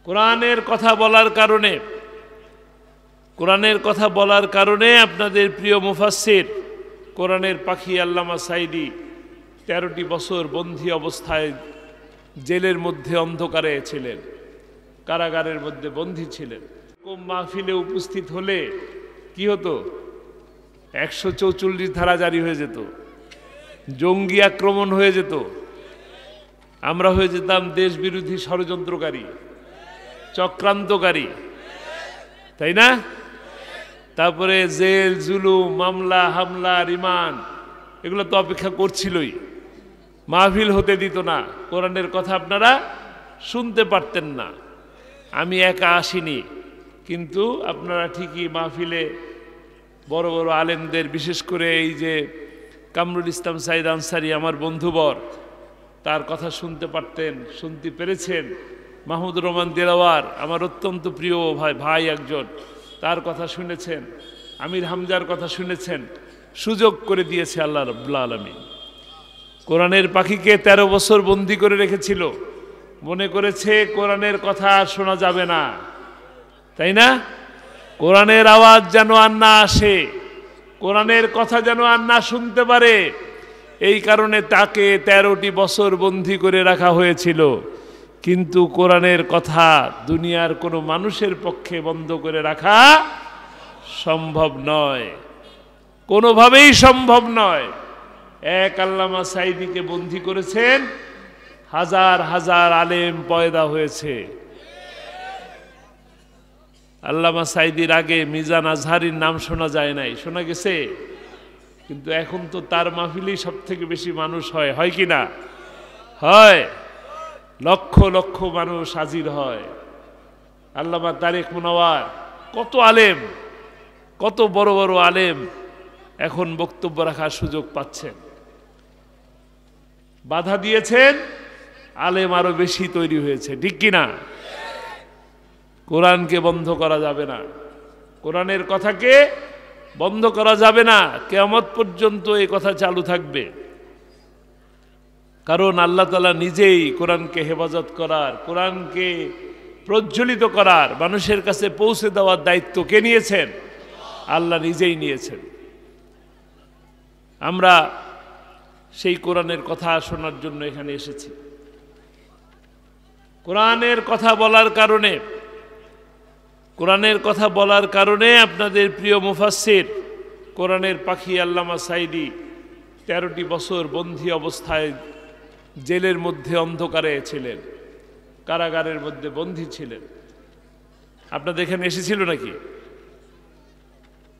কোরআনের কথা বলার কারণে আপনাদের প্রিয় মুফাসসির কোরআনের পাখি আল্লামা সাঈদী 13টি বছর বন্দী অবস্থায় জেলের মধ্যে অন্ধকারে ছিলেন, কারাগারের মধ্যে বন্দী ছিলেন। কোন মাহফিলে উপস্থিত হলে কি হতো? 144 ধারা জারি হয়ে যেত, জঙ্গি আক্রমণ হয়ে যেত, আমরা হয়ে যেতাম দেশ বিরোধী ষড়যন্ত্রকারী, চক্রান্তকারী, তাই না? তারপরে জেল, জুলুম, মামলা, হামলা, রিমান্ড এগুলো তো অপেক্ষা করছিলই। মাহফিল হতে দিত না, কোরআনের কথা আপনারা শুনতে পারতেন না। আমি একা আসিনি, কিন্তু আপনারা ঠিকই মাহফিলে বড় বড় আলেমদের, বিশেষ করে এই যে কামরুল ইসলাম সাঈদ আনসারী আমার বন্ধুবর, তার কথা শুনতে পারতেন, শুনতে পেরেছেন। মাহমুদুর রহমান দিলওয়ার আমার অত্যন্ত প্রিয় ভাই একজন, তার কথা শুনেছেন। আমির হামজার কথা শুনেছেন। সুযোগ করে দিয়েছে আল্লাহ রাব্বুল আলামিন। কোরআনের পাখিকে 13 বছর বন্দী করে রেখেছিল, মনে করেছে কোরআনের কথা আর শোনা যাবে না, তাই না? কোরআনের আওয়াজ যেন আর না আসে, কোরআনের কথা যেন আর না শুনতে পারে, এই কারণে তাকে 13টি বছর বন্দী করে রাখা হয়েছিল। কিন্তু কোরআনের কথা দুনিয়ার কোনো মানুষের পক্ষে বন্ধ করে রাখা সম্ভব নয়, কোনোভাবেই সম্ভব নয়। এক আল্লামা সাঈদীকে বন্দী করেছেন, হাজার হাজার আলেম পয়দা হয়েছে। আল্লামা সাঈদীর আগে মিজান আজহারীর নাম শোনা যায় নাই, শোনা গেছে? কিন্তু এখন তো তার মাহফিলেই সব থেকে বেশি মানুষ হয় কি না? হয়, লক্ষ লক্ষ মানুষ হাজির হয়। আল্লামা তারেক মুনাওয়ার, কত আলেম, কত বড় বড় আলেম এখন বক্তব্য রাখার সুযোগ পাচ্ছেন। বাধা দিয়েছেন, আলেম আরো বেশি তৈরি হয়েছে, ঠিক কিনা? কোরআনকে বন্ধ করা যাবে না, কোরআনের কথাকে বন্ধ করা যাবে না, কিয়ামত পর্যন্ত এই কথা চালু থাকবে। কারণ আল্লাহ তাআলা নিজেই কোরআনকে হেফাজত করার, কোরআনকে প্রজ্বলিত করার, মানুষের কাছে পৌঁছে দেওয়ার দায়িত্ব কে নিয়েছেন? আল্লাহ নিজেই নিয়েছেন। আমরা সেই কোরআনের কথা শোনার জন্য এখানে এসেছি। কোরআনের কথা বলার কারণে আপনাদের প্রিয় মুফাসসির কোরআনের পাখি আল্লামা সাঈদী 13টি বছর বন্দী অবস্থায় জেলের মধ্যে অন্ধকারে ছিলেন, কারাগারের মধ্যে বন্দী ছিলেন। আপনাদের এখানে এসেছিল নাকি?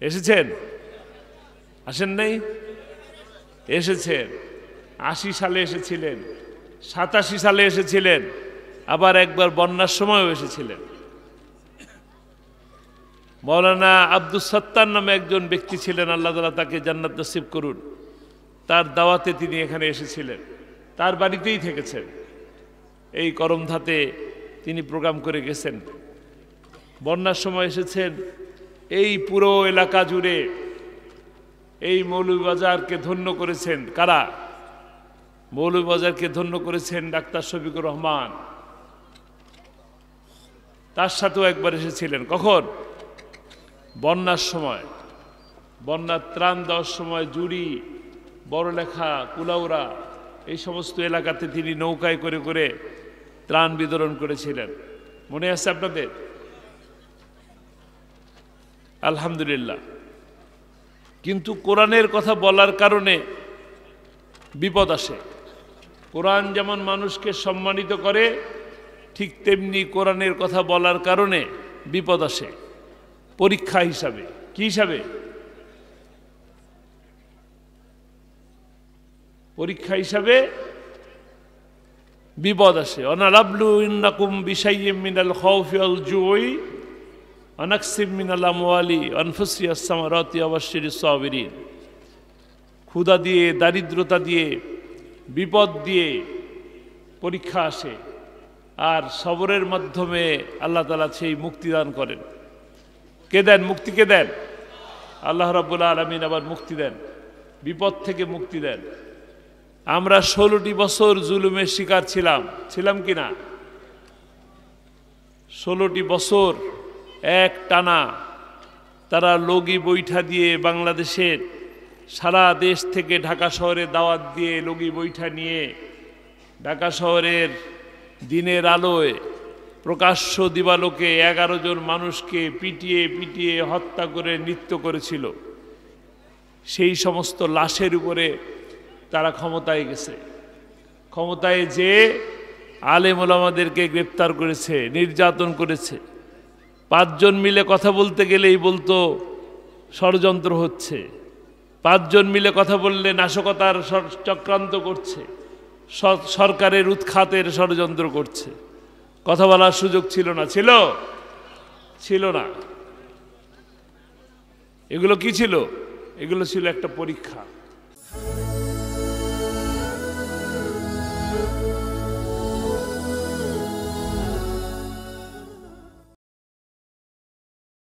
এসেছেন? আসেন নাই? এসেছেন। 80 সালে এসেছিলেন, 87 সালে এসেছিলেন, আবার একবার বন্যার সময়ও এসেছিলেন। মাওলানা আব্দুস সাত্তার নামে একজন ব্যক্তি ছিলেন, আল্লাহ তাআলা তাকে জান্নাত নসিব করুন, তার দাওয়াতে তিনি এখানে এসেছিলেন, তার বাড়িতেই থেকেছেন। এই করমধাতে তিনি প্রোগ্রাম করে গেছেন। বন্যার সময় এসেছেন। এই পুরো এলাকা জুড়ে এই মৌলভীবাজারকে ধন্য করেছেন কারা? মৌলভীবাজারকে ধন্য করেছেন ডাক্তার শফিকুর রহমান। তার সাথেও একবার এসেছিলেন। কখন? বন্যার সময়, বন্যার ত্রাণ দেওয়ার সময় জুড়ি, বড়লেখা, কুলাউড়া এই সমস্ত এলাকাতে তিনি নৌকায় করে করে ত্রাণ বিতরণ করেছিলেন। মনে আছে আপনাদের? আলহামদুলিল্লাহ। কিন্তু কোরআনের কথা বলার কারণে বিপদ আসে। কোরআন যেমন মানুষকে সম্মানিত করে, ঠিক তেমনি কোরআনের কথা বলার কারণে বিপদ আসে, পরীক্ষা হিসাবে। কি হিসাবে? পরীক্ষা হিসাবে বিপদ আসে। অনালাবলু ইন্নাকুম বিশাইয়্যিম মিনাল খাউফি ওয়াল জুই ওয়া নাকসিম মিনাল আমওয়ালি ওয়া আনফুসি ওয়াস সামারাতি ওয়া বাশশিরিস সাবিরিন। ক্ষুধা দিয়ে, দারিদ্রতা দিয়ে, বিপদ দিয়ে পরীক্ষা আসে, আর সবরের মাধ্যমে আল্লাহ তাআলা সেই মুক্তি দান করেন। কে দেন? মুক্তি কে দেন? আল্লাহ রাব্বুল আলামিন আবার মুক্তি দেন, বিপদ থেকে মুক্তি দেন। আমরা 16টি বছর জুলুমের শিকার ছিলাম কি না? 16টি বছর এক টানা তারা লগি বৈঠা দিয়ে বাংলাদেশের সারা দেশ থেকে ঢাকা শহরে দাওয়াত দিয়ে লগি বৈঠা নিয়ে ঢাকা শহরের দিনের আলোয় প্রকাশ্য দিবালোকে 11 জন মানুষকে পিটিয়ে পিটিয়ে হত্যা করে নৃত্য করেছিল। সেই সমস্ত লাশের উপরে তারা ক্ষমতায় গেছে, ক্ষমতায় যে আলেম ওলামাদেরকে গ্রেপ্তার করেছে, নির্যাতন করেছে। 5 জন মিলে কথা বলতে গেলেই বলতো ষড়যন্ত্র হচ্ছে, 5 জন মিলে কথা বললে নাশকতার চক্রান্ত করছে, সরকারের উৎখাতের ষড়যন্ত্র করছে। কথা বলার সুযোগ ছিল না, ছিল না। এগুলো কি ছিল? এগুলো ছিল একটা পরীক্ষা।